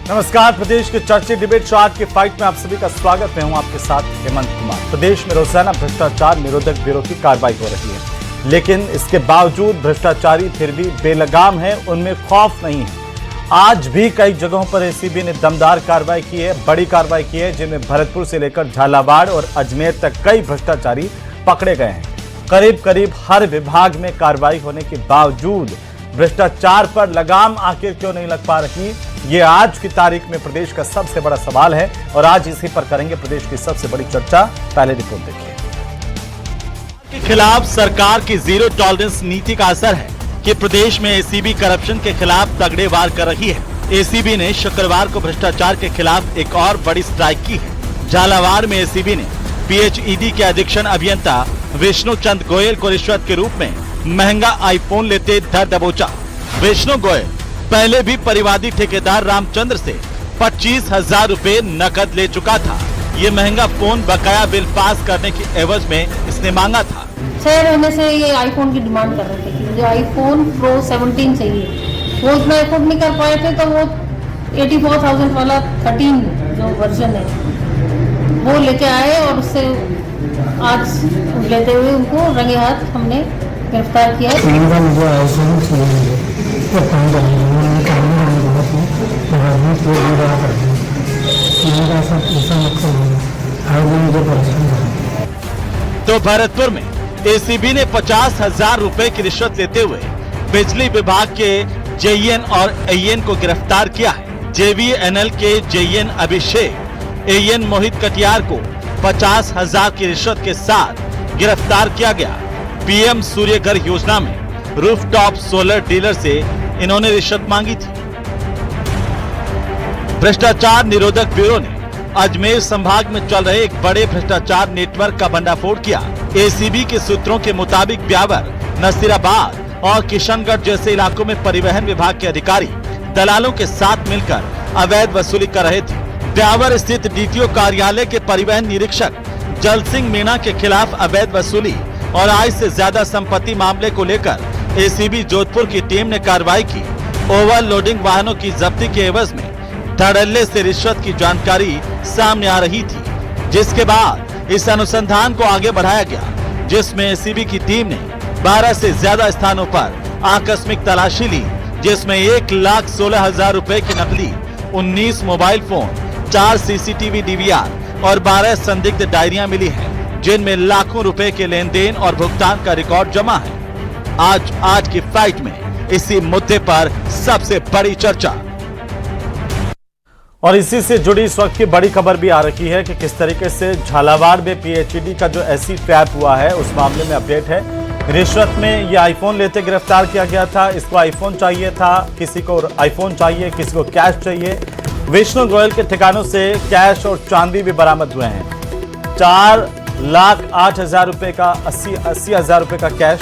नमस्कार। प्रदेश के चर्चित डिबेट शो आज के फाइट में आप सभी का स्वागत। मैं हूं आपके साथ हेमंत कुमार। प्रदेश में रोजाना भ्रष्टाचार निरोधक ब्यूरो की कार्रवाई हो रही है, लेकिन इसके बावजूद भ्रष्टाचारी फिर भी बेलगाम है, उनमें खौफ नहीं है। आज भी कई जगहों पर एसीबी ने दमदार कार्रवाई की है, बड़ी कार्रवाई की है, जिनमें भरतपुर से लेकर झालावाड़ और अजमेर तक कई भ्रष्टाचारी पकड़े गए हैं। करीब करीब हर विभाग में कार्रवाई होने के बावजूद भ्रष्टाचार पर लगाम आखिर क्यों नहीं लग पा रही, ये आज की तारीख में प्रदेश का सबसे बड़ा सवाल है और आज इसी पर करेंगे प्रदेश की सबसे बड़ी चर्चा। पहले रिपोर्ट देखिए। के खिलाफ सरकार की जीरो टॉलरेंस नीति का असर है कि प्रदेश में एसीबी करप्शन के खिलाफ तगड़े वार कर रही है। एसीबी ने शुक्रवार को भ्रष्टाचार के खिलाफ एक और बड़ी स्ट्राइक की है। झालावाड़ में एसीबी ने पीएचईडी के अधीक्षण अभियंता विष्णु चंद गोयल को रिश्वत के रूप में महंगा आईफोन लेते धर दबोचा। विष्णु गोयल पहले भी परिवादी ठेकेदार रामचंद्र से 25,000 रुपए नकद ले चुका था। ये महंगा फोन बकाया बिल पास करने की एवज में इसने मांगा था। 6 महीने से ये आईफोन की डिमांड कर रहे थे कि मुझे आईफोन प्रो 17 चाहिए। वो इतना अफोर्ड नहीं कर पाए थे, तो वो 84,000 वाला 13 जो वर्जन है वो लेके आए और उससे आज लेते हुए उनको रंगे हाथ हमने गिरफ्तार किया है। मुझे आईफोन चाहिए, तो काम करेंगे तो भरतपुर में एसीबी ने 50,000 रुपए की रिश्वत लेते हुए बिजली विभाग के जेईएन और एईएन को गिरफ्तार किया है। जेवीएनएल के जेईएन अभिषेक एईएन मोहित कटियार को 50,000 की रिश्वत के साथ गिरफ्तार किया गया। पीएम सूर्यघर योजना में रूफटॉप सोलर डीलर से इन्होंने रिश्वत मांगी थी। भ्रष्टाचार निरोधक ब्यूरो ने अजमेर संभाग में चल रहे एक बड़े भ्रष्टाचार नेटवर्क का भंडाफोड़ किया। एसीबी के सूत्रों के मुताबिक ब्यावर, नसीराबाद और किशनगढ़ जैसे इलाकों में परिवहन विभाग के अधिकारी दलालों के साथ मिलकर अवैध वसूली कर रहे थे। ब्यावर स्थित डीटीओ कार्यालय के परिवहन निरीक्षक जल सिंह मीणा के खिलाफ अवैध वसूली और आय से ज्यादा संपत्ति मामले को लेकर एसीबी जोधपुर की टीम ने कार्रवाई की। ओवरलोडिंग वाहनों की जब्ती के एवज में धड़ल्ले से रिश्वत की जानकारी सामने आ रही थी, जिसके बाद इस अनुसंधान को आगे बढ़ाया गया, जिसमें एसीबी की टीम ने 12 से ज्यादा स्थानों पर आकस्मिक तलाशी ली, जिसमें 1,16,000 रुपए की नकली, 19 मोबाइल फोन, 4 सीसीटीवी डीवीआर और 12 संदिग्ध डायरियां मिली हैं, जिनमें लाखों रुपए के लेन देन और भुगतान का रिकॉर्ड जमा है। आज की फाइट में इसी मुद्दे पर सबसे बड़ी चर्चा और इसी से जुड़ी इस वक्त की बड़ी खबर भी आ रही है कि किस तरीके से झालावाड़ में पीएचईडी का जो एसी ट्रैप हुआ है उस मामले में अपडेट है। रिश्वत में ये आईफोन लेते गिरफ्तार किया गया था। इसको आईफोन चाहिए था, किसी को आईफोन चाहिए, किसी को कैश चाहिए। विष्णु गोयल के ठिकानों से कैश और चांदी भी बरामद हुए हैं। 4,08,000 रुपए का 80,000 रुपए का कैश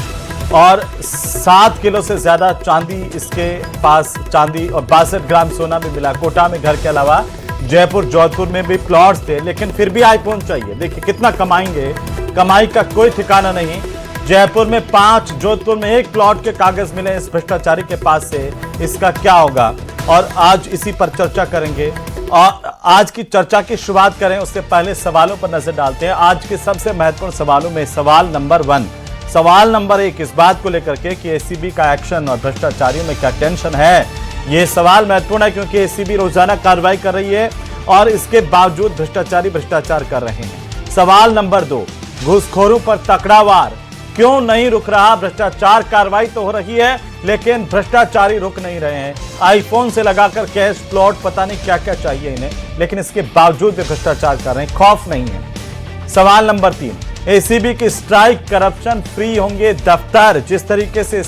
और 7 किलो से ज्यादा चांदी इसके पास, चांदी और 62 ग्राम सोना भी मिला। कोटा में घर के अलावा जयपुर, जोधपुर में भी प्लॉट्स थे, लेकिन फिर भी आईफोन चाहिए। देखिए कितना कमाएंगे, कमाई का कोई ठिकाना नहीं। जयपुर में 5, जोधपुर में 1 प्लॉट के कागज मिले इस भ्रष्टाचारी के पास से। इसका क्या होगा, और आज इसी पर चर्चा करेंगे। और आज की चर्चा की शुरुआत करें उससे पहले सवालों पर नजर डालते हैं। आज के सबसे महत्वपूर्ण सवालों में सवाल नंबर 1, सवाल नंबर 1 इस बात को लेकर के कि एसीबी का एक्शन और भ्रष्टाचारियों में क्या टेंशन है। यह सवाल महत्वपूर्ण है क्योंकि एसीबी रोजाना कार्रवाई कर रही है और इसके बावजूद भ्रष्टाचारी भ्रष्टाचार कर रहे हैं। सवाल नंबर 2, घूसखोरों पर तकड़ा वार क्यों नहीं रुक रहा। भ्रष्टाचार कार्रवाई तो हो रही है लेकिन भ्रष्टाचारी रुक नहीं रहे हैं। आईफोन से लगाकर कैश, प्लॉट, पता नहीं क्या क्या चाहिए इन्हें, लेकिन इसके बावजूद भी भ्रष्टाचार कर रहे हैं, खौफ नहीं है। सवाल नंबर 3, एसीबी की स्ट्राइक, करप्शन फ्री होंगे दफ्तर। जिस तरीके से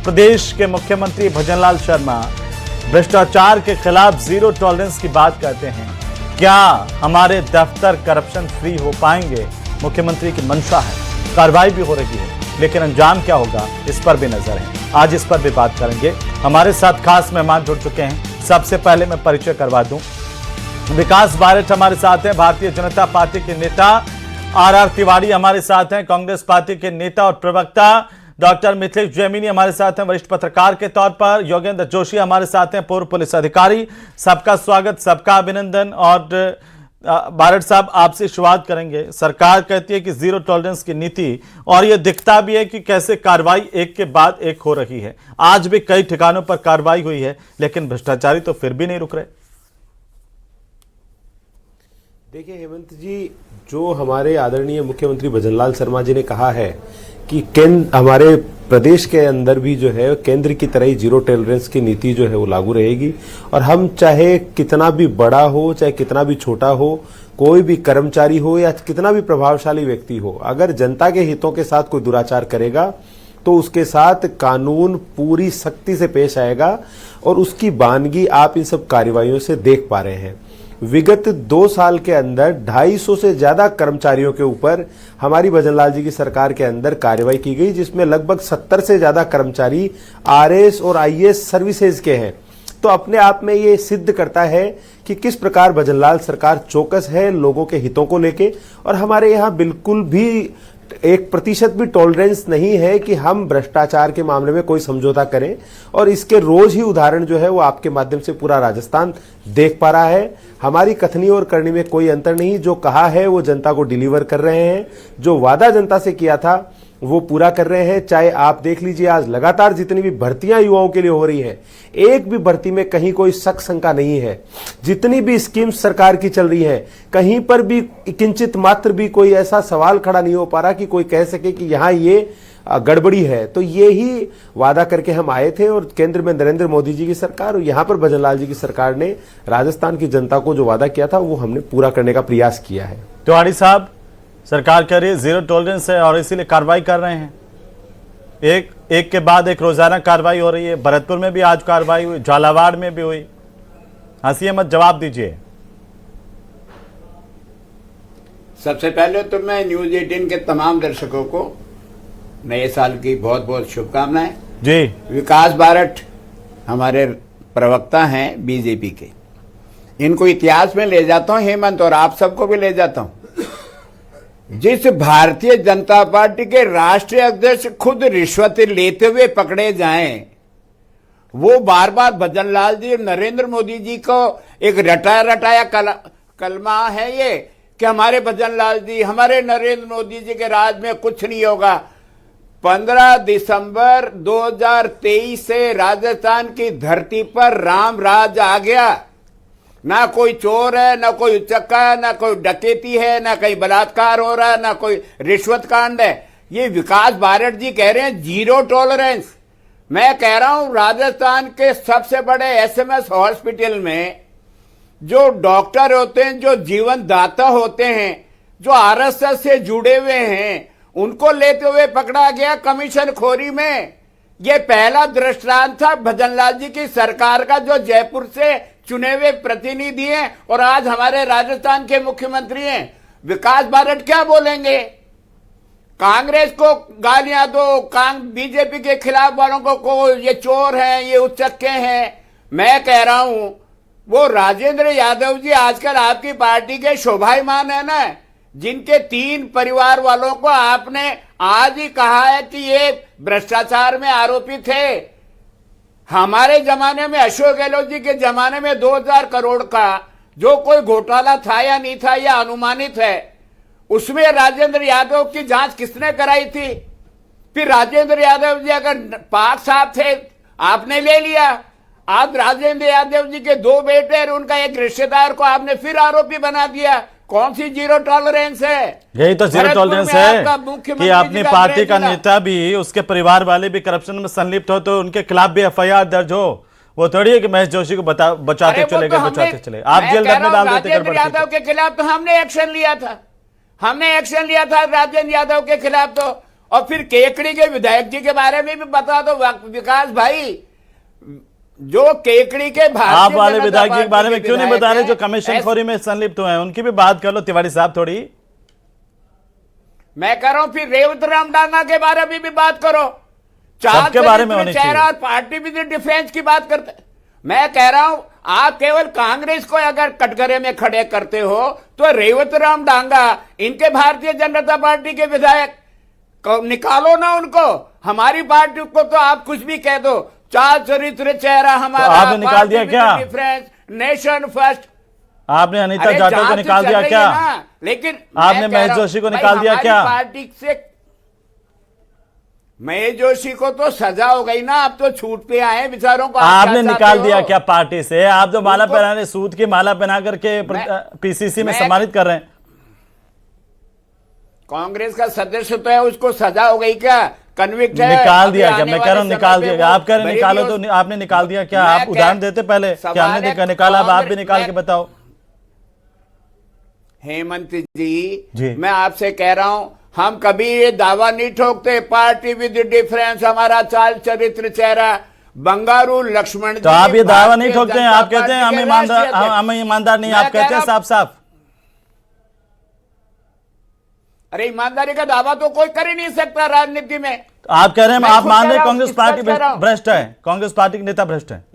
प्रदेश के मुख्यमंत्री भजनलाल शर्मा भ्रष्टाचार के खिलाफ जीरो टॉलरेंस की बात करते हैं, क्या हमारे दफ्तर करप्शन फ्री हो पाएंगे? मुख्यमंत्री की मंशा है, कार्रवाई भी हो रही है, लेकिन अंजाम क्या होगा इस पर भी नजर है। आज इस पर भी बात करेंगे। हमारे साथ खास मेहमान जुड़ चुके हैं। सबसे पहले मैं परिचय करवा दूं, विकास बारेठ हमारे साथ हैं, भारतीय जनता पार्टी के नेता। आर तिवारी हमारे साथ हैं, कांग्रेस पार्टी के नेता और प्रवक्ता। डॉक्टर मिथिलेश जैमिनी हमारे साथ हैं वरिष्ठ पत्रकार के तौर पर, योगेंद्र जोशी हमारे साथ हैं पूर्व पुलिस अधिकारी। सबका स्वागत, सबका अभिनंदन। और बारड साहब, आपसे शुरुआत करेंगे। सरकार कहती है कि जीरो टॉलरेंस की नीति, और यह दिखता भी है कि कैसे कार्रवाई एक के बाद एक हो रही है। आज भी कई ठिकानों पर कार्रवाई हुई है, लेकिन भ्रष्टाचारी तो फिर भी नहीं रुक रहे। देखिए हेमंत जी, जो हमारे आदरणीय मुख्यमंत्री भजनलाल शर्मा जी ने कहा है कि हमारे प्रदेश के अंदर भी जो है केंद्र की तरह ही जीरो टॉलरेंस की नीति जो है वो लागू रहेगी, और हम चाहे कितना भी बड़ा हो, चाहे कितना भी छोटा हो, कोई भी कर्मचारी हो या कितना भी प्रभावशाली व्यक्ति हो, अगर जनता के हितों के साथ कोई दुराचार करेगा तो उसके साथ कानून पूरी सख्ती से पेश आएगा, और उसकी बानगी आप इन सब कार्रवाइयों से देख पा रहे हैं। विगत 2 साल के अंदर 250 से ज्यादा कर्मचारियों के ऊपर हमारी भजनलाल जी की सरकार के अंदर कार्रवाई की गई, जिसमें लगभग 70 से ज्यादा कर्मचारी आरएस और आईएएस सर्विसेज के हैं। तो अपने आप में ये सिद्ध करता है कि किस प्रकार भजनलाल सरकार चौकस है लोगों के हितों को लेके, और हमारे यहाँ बिल्कुल भी 1% भी टॉलरेंस नहीं है कि हम भ्रष्टाचार के मामले में कोई समझौता करें। और इसके रोज ही उदाहरण जो है वो आपके माध्यम से पूरा राजस्थान देख पा रहा है। हमारी कथनी और करनी में कोई अंतर नहीं, जो कहा है वो जनता को डिलीवर कर रहे हैं, जो वादा जनता से किया था वो पूरा कर रहे हैं। चाहे आप देख लीजिए, आज लगातार जितनी भी भर्तियां युवाओं के लिए हो रही है, एक भी भर्ती में कहीं कोई शक शंका नहीं है। जितनी भी स्कीम्स सरकार की चल रही है, कहीं पर भी किंचित मात्र भी कोई ऐसा सवाल खड़ा नहीं हो पा रहा कि कोई कह सके कि यहां ये गड़बड़ी है। तो ये ही वादा करके हम आए थे, और केंद्र में नरेंद्र मोदी जी की सरकार और यहां पर भजनलाल जी की सरकार ने राजस्थान की जनता को जो वादा किया था वो हमने पूरा करने का प्रयास किया है। तिवारी साहब, सरकार कह रही है जीरो टॉलरेंस है और इसीलिए कार्रवाई कर रहे हैं। एक के बाद एक रोजाना कार्रवाई हो रही है। भरतपुर में भी आज कार्रवाई हुई, झालावाड़ में भी हुई। हंसिए मत, जवाब दीजिए। सबसे पहले तो मैं न्यूज 18 के तमाम दर्शकों को नए साल की बहुत बहुत शुभकामनाएं जी। विकास बारट हमारे प्रवक्ता हैं बीजेपी के, इनको इतिहास में ले जाता हूं हेमंत, और आप सबको भी ले जाता हूं। जिस भारतीय जनता पार्टी के राष्ट्रीय अध्यक्ष खुद रिश्वत लेते हुए पकड़े जाएं, वो बार बार भजनलाल जी और नरेंद्र मोदी जी को एक रटाया रटाया कलमा है ये कि हमारे भजनलाल जी, हमारे नरेंद्र मोदी जी के राज में कुछ नहीं होगा। 15 दिसंबर 2023 से राजस्थान की धरती पर राम राज आ गया। ना कोई चोर है, ना कोई उचक्का है, ना कोई डकैती है, ना कहीं बलात्कार हो रहा है, ना कोई रिश्वत कांड है। ये विकास बारट जी कह रहे हैं जीरो टॉलरेंस। मैं कह रहा हूं राजस्थान के सबसे बड़े एसएमएस हॉस्पिटल में जो डॉक्टर होते हैं, जो जीवन दाता होते हैं, जो आरएसएस से जुड़े हुए हैं, उनको लेते हुए पकड़ा गया कमीशन खोरी में। ये पहला दृष्टांत था भजनलाल जी की सरकार का, जो जयपुर से चुने हुए प्रतिनिधि हैं और आज हमारे राजस्थान के मुख्यमंत्री हैं। विकास बारट क्या बोलेंगे? कांग्रेस को गालियां दो, बीजेपी के खिलाफ वालों को ये चोर हैं, ये उचक्के हैं। मैं कह रहा हूं वो राजेंद्र यादव जी आजकल आपकी पार्टी के शोभायमान है ना, जिनके 3 परिवार वालों को आपने आज ही कहा है कि ये भ्रष्टाचार में आरोपी थे। हमारे जमाने में, अशोक गहलोत जी के जमाने में 2000 करोड़ का जो कोई घोटाला था या नहीं था या अनुमानित है, उसमें राजेंद्र यादव की जांच किसने कराई थी? फिर राजेंद्र यादव जी अगर पाक साहब थे, आपने ले लिया। आज राजेंद्र यादव जी के 2 बेटे और उनका एक रिश्तेदार को आपने फिर आरोपी बना दिया। कौन सी जीरो टॉलरेंस है? यही तो जीरो टॉलरेंस है कि अपनी पार्टी का नेता भी, उसके परिवार वाले भी करप्शन में संलिप्त हो तो उनके खिलाफ भी एफआईआर दर्ज हो। वो थोड़ी है कि महेश जोशी को बचाते चले गए, बचाते चले। आप जेल में डाल देते। राजेंद्र यादव के खिलाफ तो हमने एक्शन लिया था, राजेंद्र यादव के खिलाफ तो। और फिर केकड़ी के विधायक जी के बारे में भी बता दो विकास भाई, जो केकड़ी के आप वाले विधायक जी के बारे में क्यों नहीं बता रहे, जो कमीशन खोरी में संलिप्त हुए हैं? उनकी भी बात कर लो तिवारी साहब थोड़ी। मैं कह रहा हूं फिर रेवत राम डांगा के बारे में भी बात करो। सबके बारे में होनी चाहिए। और पार्टी भी डिफेंस की बात करते। मैं कह रहा हूं आप केवल कांग्रेस को अगर कटघरे में खड़े करते हो तो रेवत राम डांगा, इनके भारतीय जनता पार्टी के विधायक निकालो ना उनको। हमारी पार्टी को तो आप कुछ भी कह दो, चार चरित्र चेहरा हमारा, तो आपने निकाल दिया क्या? Difference, nation first. आपने अनीता जाटव को निकाल दिया क्या? लेकिन आपने महेश जोशी को निकाल दिया क्या? पार्टी से महेश जोशी को तो सजा हो गई ना, अब तो छूट पे आए बेचारों को। आपने निकाल दिया क्या पार्टी से? आप जो माला पहनाने, सूद की माला पहना करके पीसीसी में सम्मानित कर रहे हैं। कांग्रेस का सदस्य तो है, उसको सजा हो गई क्या? कन्विक्ट है, निकाल दिया क्या? मैं कह रहा हूं निकाल दिया। आप कह रहे हैं निकालो, तो आपने निकाल दिया क्या? आप उदाहरण देते पहले कि हमने निकाला, अब आप भी निकाल के बताओ। हेमंत जी, मैं आपसे कह रहा हूं, हम कभी ये दावा नहीं ठोकते पार्टी विद डिफरेंस हमारा चाल चरित्र चेहरा बंगारू लक्ष्मण जी। तो आप ये दावा नहीं ठोकते हैं, आप कहते हैं हम ईमानदार नहीं, आप कहते हैं साफ साफ। अरे ईमानदारी का दावा तो कोई कर ही नहीं सकता राजनीति में। आप कह रहे हैं, आप मान रहे हैं कांग्रेस पार्टी भ्रष्ट है, कांग्रेस पार्टी के नेता भ्रष्ट है?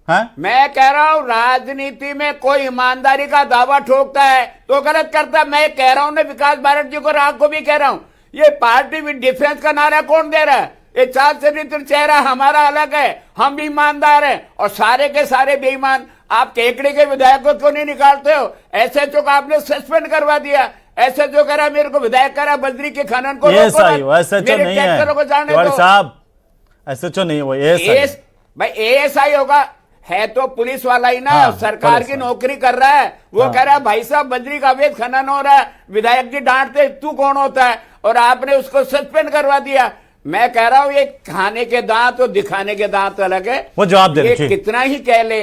मैं कह रहा हूं राजनीति में कोई ईमानदारी का दावा ठोकता है तो गलत करता है। मैं कह रहा हूं ना, विकास भारत जी को राग को भी कह रहा हूं, ये पार्टी विद डिफरेंस का नारा कौन दे रहा है? ये चार चरित्र चेहरा हमारा अलग है, हम भी ईमानदार हैं और सारे के सारे बेईमान। आप केकड़े के विधायकों को नहीं निकालते हो? एसएचओ का आपने सस्पेंड करवा दिया। एसएचओ करा मेरे को विधायक करा बद्री के खनन को, एसएचओ नहीं है साहब, एसएचओ नहीं है वो, भाई एएसआई होगा, है तो पुलिस वाला ही ना। हाँ, सरकार की नौकरी कर रहा है वो। कह रहा है भाई साहब बद्री का अवैध खनन हो रहा है, विधायक जी डांटते तू कौन होता है, और आपने उसको सस्पेंड करवा दिया। मैं कह रहा हूं ये खाने के दांत और दिखाने के दांत अलग है। वो जवाब दे, ये कितना ही कह ले,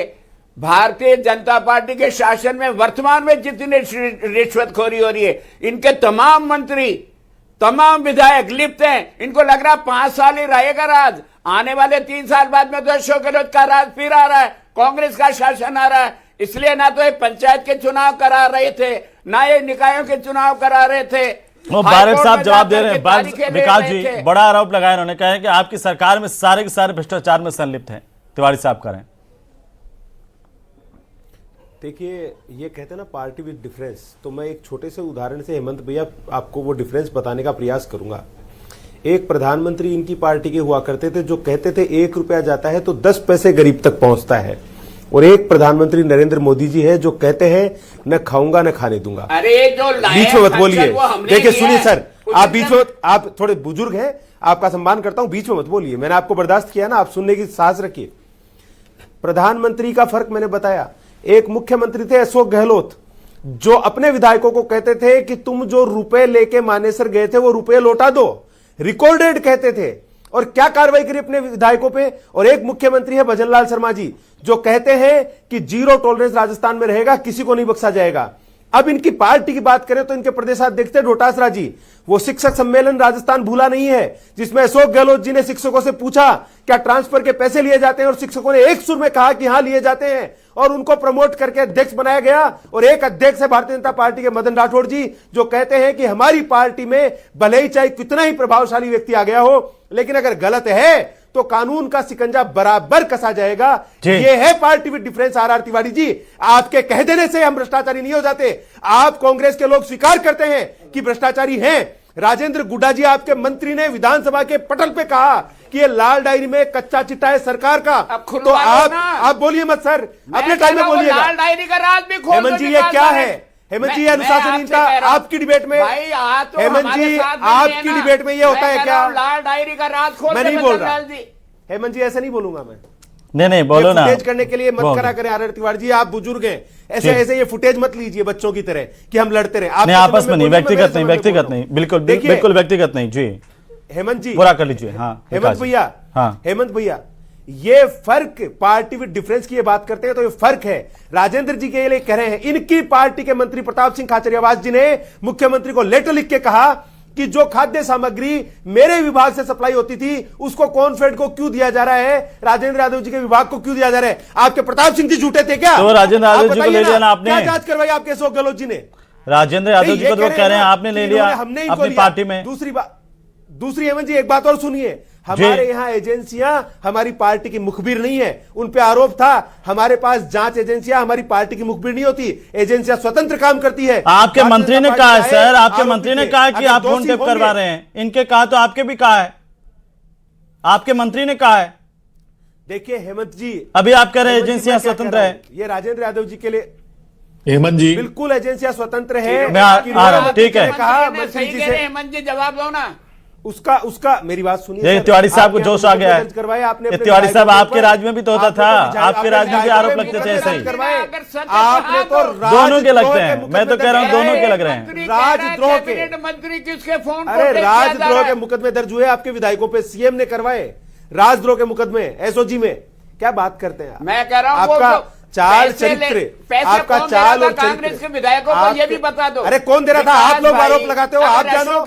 भारतीय जनता पार्टी के शासन में वर्तमान में जितनी रिश्वतखोरी हो रही है, इनके तमाम मंत्री तमाम विधायक लिप्त हैं। इनको लग रहा 5 साल ही रहेगा राज, आने वाले 3 साल बाद में तो अशोक गहलोत का राज फिर आ रहा है, कांग्रेस का शासन आ रहा है। इसलिए ना तो ये पंचायत के चुनाव करा रहे थे, ना ये निकायों के चुनाव करा रहे थे। वो बारिक साहब जवाब दे रहे हैं। विकास जी बड़ा आरोप लगाया उन्होंने, कहा कि आपकी सरकार में सारे के सारे भ्रष्टाचार में संलिप्त हैं। तिवारी साहब करें। देखिए, ये कहते हैं ना पार्टी विद डिफरेंस, तो मैं एक छोटे से उदाहरण से हेमंत भैया आपको वो डिफरेंस बताने का प्रयास करूंगा। एक प्रधानमंत्री इनकी पार्टी के हुआ करते थे जो कहते थे 1 रुपया जाता है तो 10 पैसे गरीब तक पहुंचता है, और एक प्रधानमंत्री नरेंद्र मोदी जी है जो कहते हैं न खाऊंगा न खाने दूंगा। अरे जो बीच में मत बोलिए, देखिए सुनिए सर, आप बीच में, आप थोड़े बुजुर्ग हैं, आपका सम्मान करता हूं, बीच में मत बोलिए। मैंने आपको बर्दाश्त किया ना, आप सुनने की साहस रखिए। प्रधानमंत्री का फर्क मैंने बताया। एक मुख्यमंत्री थे अशोक गहलोत, जो अपने विधायकों को कहते थे कि तुम जो रुपए लेके मानेसर गए थे वो रुपए लौटा दो, रिकॉर्डेड कहते थे, और क्या कार्रवाई करी अपने विधायकों पे। और एक मुख्यमंत्री है भजनलाल शर्मा जी, जो कहते हैं कि 0 टॉलरेंस राजस्थान में रहेगा, किसी को नहीं बख्शा जाएगा। अब इनकी पार्टी की बात करें तो इनके प्रदेशाध्यक्ष थे डोटासरा जी, वो शिक्षक सम्मेलन राजस्थान भूला नहीं है, जिसमें अशोक गहलोत जी ने शिक्षकों से पूछा क्या ट्रांसफर के पैसे लिए जाते हैं, और शिक्षकों ने एक सुर में कहा कि हां लिए जाते हैं, और उनको प्रमोट करके अध्यक्ष बनाया गया। और एक अध्यक्ष है भारतीय जनता पार्टी के मदन राठौड़ जी, जो कहते हैं कि हमारी पार्टी में भले ही चाहे कितना ही प्रभावशाली व्यक्ति आ गया हो, लेकिन अगर गलत है तो कानून का सिकंजा बराबर कसा जाएगा। ये है party with difference. R Tiwari ji, आपके कह देने से हम भ्रष्टाचारी नहीं हो जाते। आप कांग्रेस के लोग स्वीकार करते हैं कि भ्रष्टाचारी हैं। राजेंद्र गुड्डा जी आपके मंत्री ने विधानसभा के पटल पे कहा कि ये लाल डायरी में कच्चा चिट्ठा है सरकार का। तो आप बोलिए मत सर, अपने टाइम में बोलिएगा। लाल डायरी का राज भी खोल। हेमंत जी ये क्या है? हेमंत जी अनुशासनहीनता आपकी डिबेट में, हेमंत जी आपकी डिबेट में ये होता है क्या? लाल डायरी का राज खोल। मैं नहीं बोल रहा हेमंत जी, ऐसे नहीं बोलूंगा मैं। नहीं बोलो ना, फुटेज करने के लिए मत करा करें आर तिवारी जी, आप बुजुर्ग हैं, ऐसे ये फुटेज मत लीजिए बच्चों की तरह कि हम लड़ते रहे। आप आपस में नहीं, व्यक्तिगत नहीं, बिल्कुल व्यक्तिगत नहीं जी। हेमंत जी पूरा कर लीजिए। हाँ हेमंत भैया, हाँ हेमंत भैया, ये फर्क पार्टी विद डिफरेंस की ये बात करते हैं तो ये फर्क है। राजेंद्र जी के लिए कह रहे हैं, इनकी पार्टी के मंत्री प्रताप सिंह खाचरियावास जी ने मुख्यमंत्री को लेटर लिख के कहा कि जो खाद्य सामग्री मेरे विभाग से सप्लाई होती थी उसको कॉर्नफेड को क्यों दिया जा रहा है, राजेंद्र यादव जी के विभाग को क्यों दिया जा रहा है? आपके प्रताप सिंह जी झूठे थे क्या? तो राजेंद्र यादव जी को ले लिया ना आपने? क्या जांच करवाई आपके अशोक गहलोत जी ने? राजेंद्र यादव जी को तो कह रहे हैं आपने ले लिया अपनी पार्टी में। दूसरी हेमंत जी एक बात और सुनिए, हमारे यहाँ एजेंसियां हमारी पार्टी की मुखबिर नहीं है। उन पे आरोप था हमारे पास जांच एजेंसियां हमारी पार्टी की मुखबिर नहीं होती, एजेंसियां स्वतंत्र काम करती है। आपके मंत्री ने कहा है सर, आपके मंत्री ने कहा है कि आप फोन टेप करवा रहे हैं, इनके कहा तो आपके भी कहा है, आपके मंत्री ने कहा है। देखिए हेमंत जी, अभी आप कह रहे हैं एजेंसियां स्वतंत्र है। ये राजेंद्र यादव जी के लिए हेमंत जी बिल्कुल एजेंसियां स्वतंत्र है। मैं आ रहा हूं, ठीक है। कहा मंत्री जी से, हेमंत जी जवाब दो ना। उसका मेरी बात सुनिए। ये तिवारी साहब को जोश आ गया है। करवाया आपने, तिवारी साहब आपके राज्य में भी तो होता था, आपके राज्य में भी आरोप लगते थे ऐसे ही। आपने तो दोनों के लगते हैं, मैं तो कह रहा हूं दोनों के लग रहे हैं। राजद्रोह के मंत्री किसके फोन, अरे राजद्रोह के मुकदमे दर्ज हुए आपके विधायकों पे, सीएम ने करवाए राजद्रोह के मुकदमे एसओजी में। क्या बात करते हैं आप? मैं कह रहा हूं आपका चाल चरित्र, आपका चाल और कांग्रेस के विधायकों को ये भी बता दो। अरे कौन दे रहा था? आप लोग आरोप लगाते हो, आप जानो,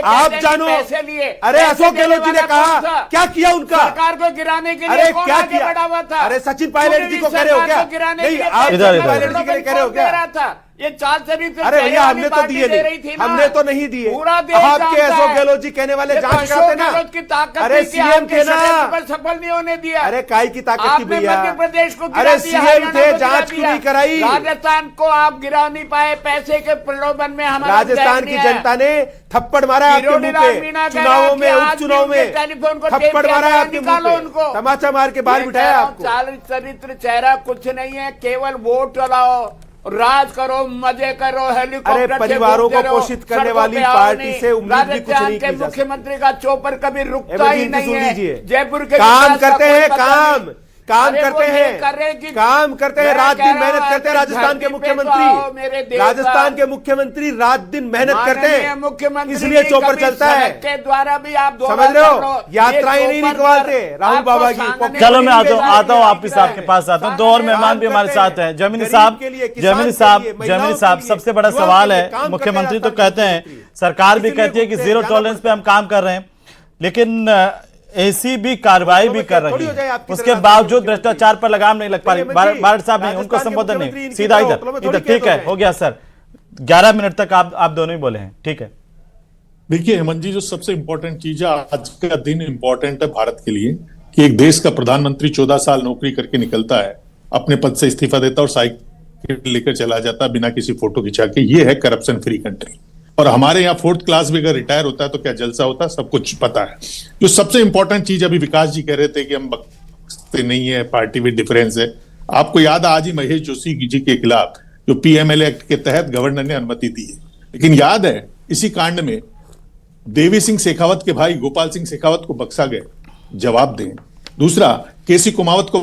आप जानो। अरे अशोक गहलोत जी ने कहा, क्या किया उनका? सरकार को गिराने के लिए अरे कौन क्या आगे किया? बढ़ा हुआ था? अरे सचिन पायलट जी को कह रहे हो क्या? नहीं, आप इधर सचिन पायलट जी के लिए कह रहे हो क्या? ये चाल चरित्र, अरे भैया हमने तो दिए नहीं, हमने तो नहीं दिए। आपके अशोक गहलोत जी कहने वाले जांच कराते ना। की ताकत अरे सीएम थे ना, पर सफल नहीं होने दिया। अरे काय की ताकत की आपने भैया? मध्य प्रदेश को गिरा अरे दिया, सीएम थे, हरियाणा को जांच गिरा क्यों नहीं कराई? राजस्थान को आप गिरा नहीं पाए, पैसे के प्रलोभन में हमारा राजस्थान की जनता ने थप्पड़ मारा आपके मुंह पे, चुनावों में, उपचुनाव में थप्पड़ मारा आपके मुंह पे, तमाचा मार के बाहर बिठाया आपको। चाल चरित्र चेहरा कुछ नहीं है, केवल वोट चलाओ, राज करो, मजे करो, हेलीकॉप्टर अरे परिवारों को पोषित करने वाली पार्टी से उम्मीद भी कुछ नहीं की जा सकती। मुख्यमंत्री का चोपर कभी रुकता ही नहीं है। जयपुर के काम करते हैं, काम करते हैं, काम करते हैं, रात दिन मेहनत करते हैं। राजस्थान के मुख्यमंत्री, राजस्थान के मुख्यमंत्री रात दिन मेहनत करते हैं, इसलिए चौपर चलता है। के द्वारा भी आप समझ रहे हो? यात्राएं नहीं निकलवाते राहुल बाबा की। चलो मैं आता हूँ वापिस आपके पास आता हूँ। दो और मेहमान भी हमारे साथ हैं। जमीनी साहब, सबसे बड़ा सवाल है, मुख्यमंत्री तो कहते हैं, सरकार भी कहती है कि जीरो टॉलरेंस पे हम काम कर रहे हैं, लेकिन एसीबी कार्रवाई भी कर रही है, उसके बावजूद भ्रष्टाचार पर लगाम नहीं लग पा रही। बारड साहब नहीं, उनको संबोधन नहीं, सीधा इधर। ठीक है, हो गया सर, 11 मिनट तक आप दोनों ही बोले हैं, ठीक है। देखिए हेमंत जी, जो सबसे इंपॉर्टेंट चीज है, आज का दिन इंपॉर्टेंट है भारत के लिए कि एक देश का प्रधानमंत्री 14 साल नौकरी करके निकलता है, अपने पद से इस्तीफा देता और साइकिल लेकर चला जाता बिना किसी फोटो खिंचा के। ये है करप्शन फ्री कंट्री। और हमारे यहाँ 4th क्लास भी अगर रिटायर होता है तो क्या जलसा होता है, सब कुछ पता है। जो सबसे इंपॉर्टेंट चीज, अभी विकास जी कह रहे थे कि हम बख्शते नहीं है, पार्टी में डिफरेंस है। आपको याद है आज ही महेश जोशी जी के खिलाफ जो पीएमएलए एक्ट के तहत गवर्नर ने अनुमति दी है, लेकिन याद है इसी कांड में देवी सिंह शेखावत के भाई गोपाल सिंह शेखावत को बख्शा गया, जवाब दें। दूसरा, केसी कुमावत को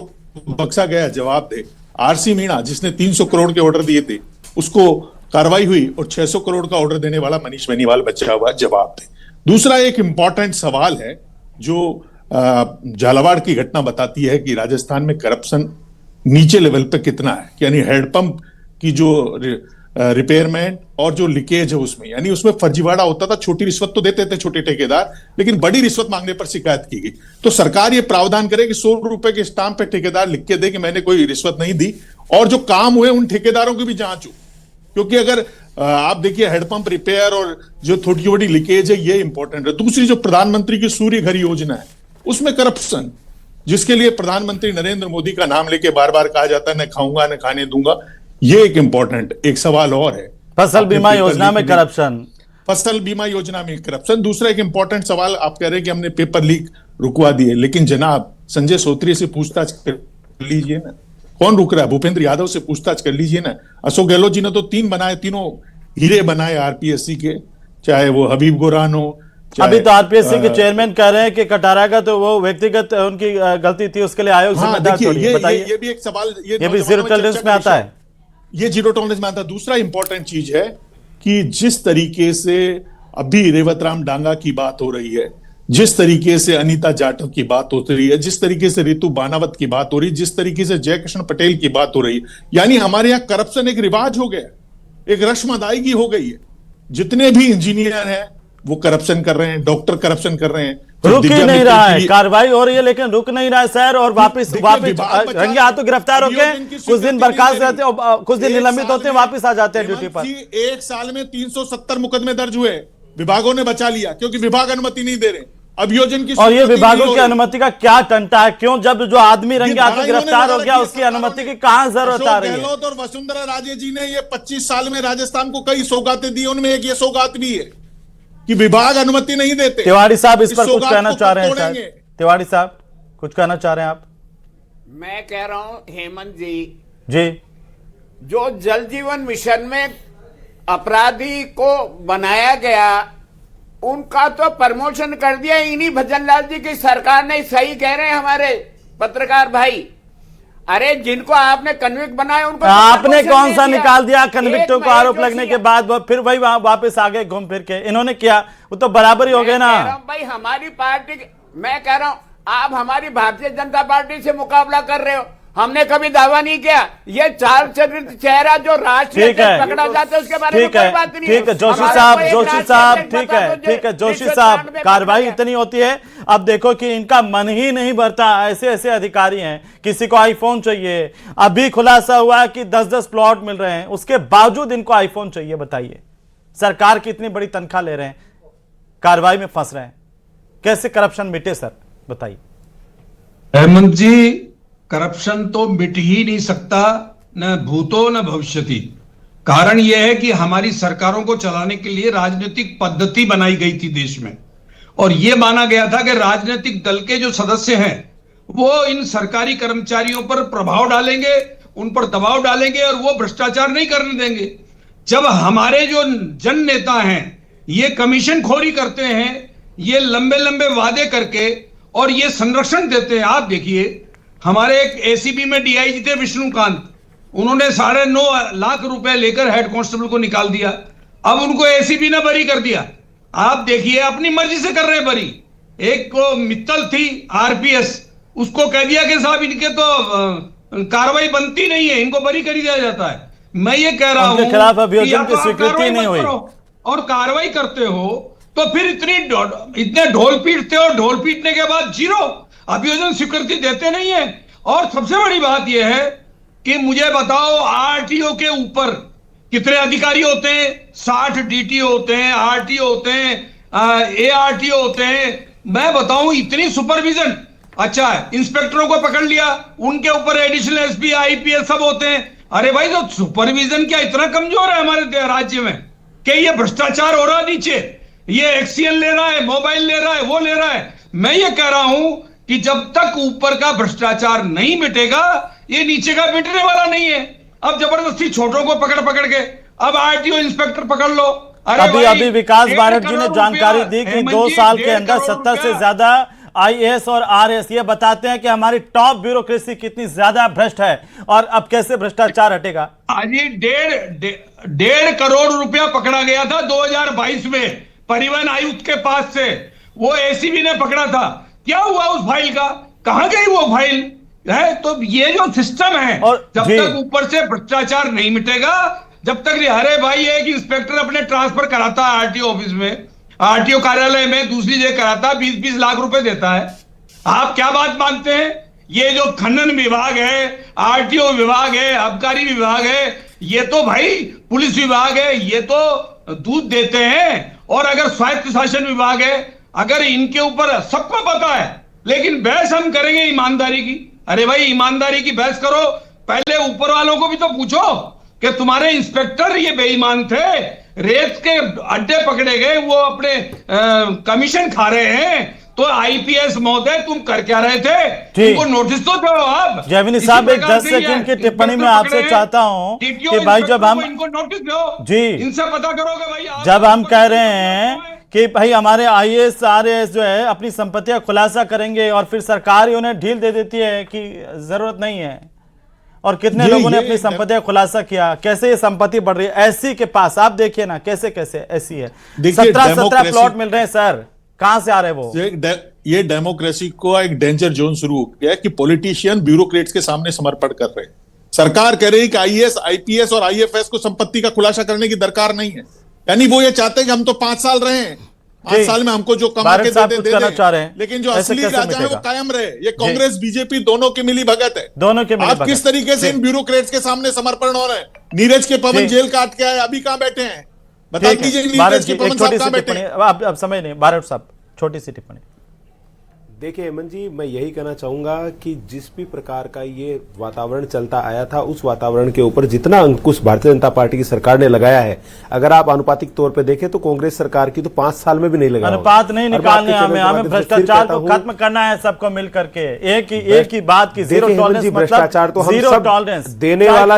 बख्शा गया, जवाब दे। आरसी मीणा जिसने 300 करोड़ के ऑर्डर दिए थे, उसको कार्रवाई हुई और 600 करोड़ का ऑर्डर देने वाला मनीष बेनीवाल बचा हुआ, जवाब दे। दूसरा एक इंपॉर्टेंट सवाल है जो झालावाड़ की घटना बताती है कि राजस्थान में करप्शन नीचे लेवल पे कितना है, यानी हेडपंप की जो रिपेयरमेंट और जो लीकेज है उसमें, यानी उसमें फर्जीवाड़ा होता था। छोटी रिश्वत तो देते थे छोटे ठेकेदार, लेकिन बड़ी रिश्वत मांगने पर शिकायत की गई। तो सरकार ये प्रावधान करे कि 100 रुपए के स्टाम्प पे ठेकेदार लिख के दे कि मैंने कोई रिश्वत नहीं दी, और जो काम हुए उन ठेकेदारों की भी जांच हो। क्योंकि अगर आप देखिए हेडपंप रिपेयर और जो थोड़ी बड़ी लीकेज है, ये इंपॉर्टेंट है। दूसरी जो प्रधानमंत्री की सूर्य घर योजना है, उसमें करप्शन, जिसके लिए प्रधानमंत्री नरेंद्र मोदी का नाम लेके बार बार कहा जाता है न खाऊंगा न खाने दूंगा, ये एक इंपॉर्टेंट एक सवाल और है। फसल बीमा योजना में करप्शन, फसल बीमा योजना में करप्शन। दूसरा एक इंपॉर्टेंट सवाल, आप कह रहे हैं कि हमने पेपर लीक रुकवा दिए, लेकिन जनाब संजय सोत्री से पूछताछ कर लीजिए ना, कौन रुक रहा है? भूपेंद्र यादव से पूछताछ कर लीजिए ना। अशोक गहलोत जी ने तो 3 बनाए, तीनों हीरे बनाए आरपीएससी के, चाहे वो हबीब गुरान हो। अभी तो आरपीएससी के चेयरमैन कह रहे हैं कि कटारा का तो वो व्यक्तिगत उनकी गलती थी, उसके लिए आयोग जिम्मेदार थोड़ी है। बताइए, ये भी एक सवाल, ये भी जीरो टॉलरेंस में आता है। ये जीरो टॉलरेंस में आता है। दूसरा इंपॉर्टेंट चीज है कि जिस तरीके से अभी रेवतराम डांगा की बात हो रही है, जिस तरीके से अनीता जाटव की बात हो रही है, जिस तरीके से रितु बानावत की बात हो रही है, जिस तरीके से जयकिशन पटेल की बात हो रही है, यानी हमारे यहाँ करप्शन एक रिवाज हो गया, एक रस्म अदायगी हो गई है। जितने भी इंजीनियर हैं वो करप्शन कर रहे हैं, डॉक्टर करप्शन कर रहे हैं। रुक ही नहीं रहा है, कार्रवाई हो रही है लेकिन रुक नहीं रहा है सर। और वापस रंगे हाथों गिरफ्तार होके कुछ दिन बर्खास्त रहते हैं, कुछ दिन निलंबित होते हैं, वापस आ जाते हैं ड्यूटी पर। एक साल में 370 मुकदमे दर्ज हुए, विभागों ने बचा लिया क्योंकि विभाग अनुमति नहीं दे रहे। अभियोजन की और ये स्वीकृति विभागों नहीं की हो रही। अनुमति का क्या टंटा है? क्यों जब जो आदमी रंगे हाथों धारा इन्होंने गिरफ्तार हो लगा गया रखी है उसकी सरकारों अनुमति ने। की कहां जरूरत आ अशोक रही है? गहलोत और वसुंधरा राजे जी ने ये 25 साल में राजस्थान को कई सौगातें दी, उनमें एक ये सौगात भी है कि विभाग अनुमति नहीं देते। तिवारी साहब इस पर कुछ सौगात कहना को चाह कब रहे हैं तोड़ेंगे? शायद। तिवारी साहब कुछ कहना चाह रहे हैं आप? मैं कह रहा हूं हेमंत जी, जी जो जल जीवन मिशन में अपराधी को बनाया गया उनका तो प्रमोशन कर दिया इन्हीं भजनलाल जी की सरकार ने। सही कह रहे हैं हमारे पत्रकार भाई। अरे जिनको आपने कन्विक्ट बनाया उनको तो आपने promotion कौन दे सा दिया। निकाल दिया एक कन्विक्टों को? महेश आरोप जोशी लगने के बाद वो फिर वही वापस आ गए घूम फिर के। इन्होंने किया वो तो बराबर ही हो गए ना। मैं कह रहा हूं भाई हमारी पार्टी, मैं कह रहा हूं आप हमारी भारतीय जनता पार्टी से मुकाबला कर रहे हो। हमने कभी दावा नहीं किया। ये चार चरित्र चेहरा जो राष्ट्रीय ठीक है, पकड़ा जाता है उसके बारे में ठीक है, कोई बात नहीं ठीक है जोशी हमारे साहब, को एक जोशी राष्ट्रीय साहब, अध्यक्ष ठीक बता है, दो ठीक है जोशी 1993 साहब, में कार्रवाई पकड़ा इतनी होती है। अब देखो कि इनका मन ही नहीं भरता। ऐसे ऐसे अधिकारी हैं, किसी को आईफोन चाहिए। अभी खुलासा हुआ कि 10-10 प्लॉट मिल रहे हैं, उसके बावजूद इनको आईफोन चाहिए। बताइए, सरकार की इतनी बड़ी तनख्वाह ले रहे हैं, कार्रवाई में फंस रहे हैं। कैसे करप्शन मिटे सर, बताइए। हेमंत जी, करप्शन तो मिट ही नहीं सकता, न भूतो न भविष्यति। कारण यह है कि हमारी सरकारों को चलाने के लिए राजनीतिक पद्धति बनाई गई थी देश में, और यह माना गया था कि राजनीतिक दल के जो सदस्य हैं वो इन सरकारी कर्मचारियों पर प्रभाव डालेंगे, उन पर दबाव डालेंगे और वो भ्रष्टाचार नहीं करने देंगे। जब हमारे जो जन नेता हैं ये कमीशन खोरी करते हैं, ये लंबे लंबे वादे करके और ये संरक्षण देते हैं। आप देखिए, हमारे एक एसीबी में डीआईजी थे विष्णुकांत, उन्होंने 9.5 लाख रुपए लेकर हेड कांस्टेबल को निकाल दिया। अब उनको एसीबी ने बरी कर दिया। आप देखिए, अपनी मर्जी से कर रहे हैं बरी। एक को मित्तल थी आरपीएस, उसको कह दिया कि साहब इनके तो कार्रवाई बनती नहीं है, इनको बरी कर दिया जाता है। मैं ये कह रहा उनके हूं खिलाफ कि अभियोजन या की तो आप स्वीकृति कार्रवाई नहीं मत हुई। करो, और कार्रवाई करते हो तो फिर इतने ढोल पीटते हो, ढोल पीटने के बाद जीरो अभियोजन स्वीकृति देते नहीं है। और सबसे बड़ी बात यह है कि मुझे बताओ, आरटीओ के ऊपर कितने अधिकारी होते हैं? 60 डीटीओ होते हैं, आरटीओ होते हैं, एआरटीओ होते हैं। मैं बताऊं, इतनी सुपरविजन। अच्छा है, इंस्पेक्टरों को पकड़ लिया, उनके ऊपर एडिशनल एसपी आईपीएस सब होते हैं। अरे भाई, तो सुपरविजन क्या इतना कमजोर है हमारे राज्य में कि ये भ्रष्टाचार हो रहा है नीचे? ये एक्सीएल ले रहा है, मोबाइल ले रहा है, वो ले रहा है। मैं ये कह रहा हूं कि जब तक ऊपर का भ्रष्टाचार नहीं मिटेगा, ये नीचे का मिटने वाला नहीं है। अब जबरदस्ती छोटों को पकड़ पकड़ के, अब आरटीओ इंस्पेक्टर पकड़ लो। अभी विकास बारट जी ने जानकारी दी कि 2 साल के अंदर 70 से ज्यादा आईएएस और आरएस, ये बताते हैं कि हमारी टॉप ब्यूरोक्रेसी कितनी ज्यादा भ्रष्ट है और अब कैसे भ्रष्टाचार हटेगा। आज 1.5 करोड़ रुपया पकड़ा गया था 2022 में परिवहन आयुक्त के पास से, वो एसीबी ने पकड़ा था। क्या हुआ उस फाइल का? कहां गई वो फाइल है? तो ये जो सिस्टम है, जब तक ऊपर से भ्रष्टाचार नहीं मिटेगा, जब तक अरे भाई एक इंस्पेक्टर अपने ट्रांसफर कराता है आरटीओ ऑफिस में, आरटीओ कार्यालय में दूसरी जगह कराता, 20-20 लाख रुपए देता है। आप क्या बात मानते हैं? ये जो खनन विभाग है, आरटीओ विभाग है, आबकारी विभाग है, ये तो भाई पुलिस विभाग है, ये तो दूध देते हैं। और अगर स्वायत्त शासन विभाग है, अगर इनके ऊपर सबको पता है, लेकिन बहस हम करेंगे ईमानदारी की। अरे भाई, ईमानदारी की बहस करो, पहले ऊपर वालों को भी तो पूछो कि तुम्हारे इंस्पेक्टर ये बेईमान थे, रेत के अड्डे पकड़े गए, वो अपने कमीशन खा रहे हैं, तो आईपीएस महोदय तुम कर क्या रहे थे? तुमको नोटिस तो दो आप। जैमिनी साहब, एक 10 सेकंड की टिप्पणी में आपसे चाहता हूं कि भाई जब हम इनको नोटिस दो जी, इनसे पता करोगे भाई। जब हम कह रहे हैं कि भाई हमारे आईएएस आरएएस जो है अपनी संपत्तियां खुलासा करेंगे और फिर सरकार ही उन्हें ढील दे देती है कि जरूरत नहीं है, और कितने लोगों ने अपनी संपत्तियां खुलासा किया, कैसे ये संपत्ति बढ़ रही है ऐसी के पास। आप देखिए ना कैसे कैसे ऐसी है। 17 प्लॉट मिल रहे हैं सर, कहां से आ रहे हैं वो? ये डेमोक्रेसी को एक डेंजर जोन शुरू हो गया है कि पॉलिटिशियन ब्यूरोक्रेट्स के सामने समर्पण कर रहे हैं। सरकार कह रही है कि आईएएस आईपीएस और आईएफएस को संपत्ति का खुलासा करने की दरकार नहीं है, यानी वो ये चाहते हैं कि हम तो 5 साल रहे हैं, 5 साल में हमको जो कमा के दे दें, लेकिन जो असली राजा है वो कायम रहे। ये कांग्रेस बीजेपी दोनों की मिली भगत है, दोनों के मिली आप किस तरीके से इन ब्यूरोक्रेट्स के सामने समर्पण हो रहे हैं। नीरज के पवन जेल काट के आए, अभी कहां बैठे हैं बता दीजिए? नीरज के पवन साहब कहां बैठे हैं? अब समय नहीं, बारट साहब छोटी सी टिप्पणी। देखिए हेमंत जी, मैं यही कहना चाहूंगा कि जिस भी प्रकार का ये वातावरण चलता आया था, उस वातावरण के ऊपर जितना अंकुश भारतीय जनता पार्टी की सरकार ने लगाया है, अगर आप आनुपातिक तौर पे देखें तो कांग्रेस सरकार की तो 5 साल में भी नहीं लगाया। अनुपात नहीं निकालने, हमें भ्रष्टाचार को खत्म करना है सबको मिल करके। एक ही बात की जीरो टॉलरेंस, भ्रष्टाचार तो हम जीरो सब टॉलरेंस देने वाला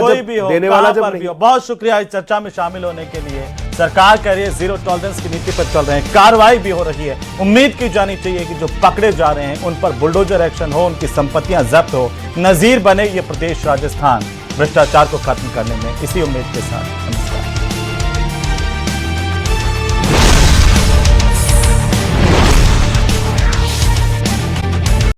जब नहीं हो। बहुत शुक्रिया इस चर्चा में शामिल होने के लिए। सरकार कह रही है जीरो टॉलरेंस की नीति पर चल रहे हैं, कार्रवाई भी हो रही है। उम्मीद की जानी चाहिए कि जो पकड़े जा रहे हैं उन पर बुलडोजर एक्शन हो, उनकी संपत्तियां जब्त हो, नजीर बने ये प्रदेश राजस्थान भ्रष्टाचार को खत्म करने में। इसी उम्मीद के साथ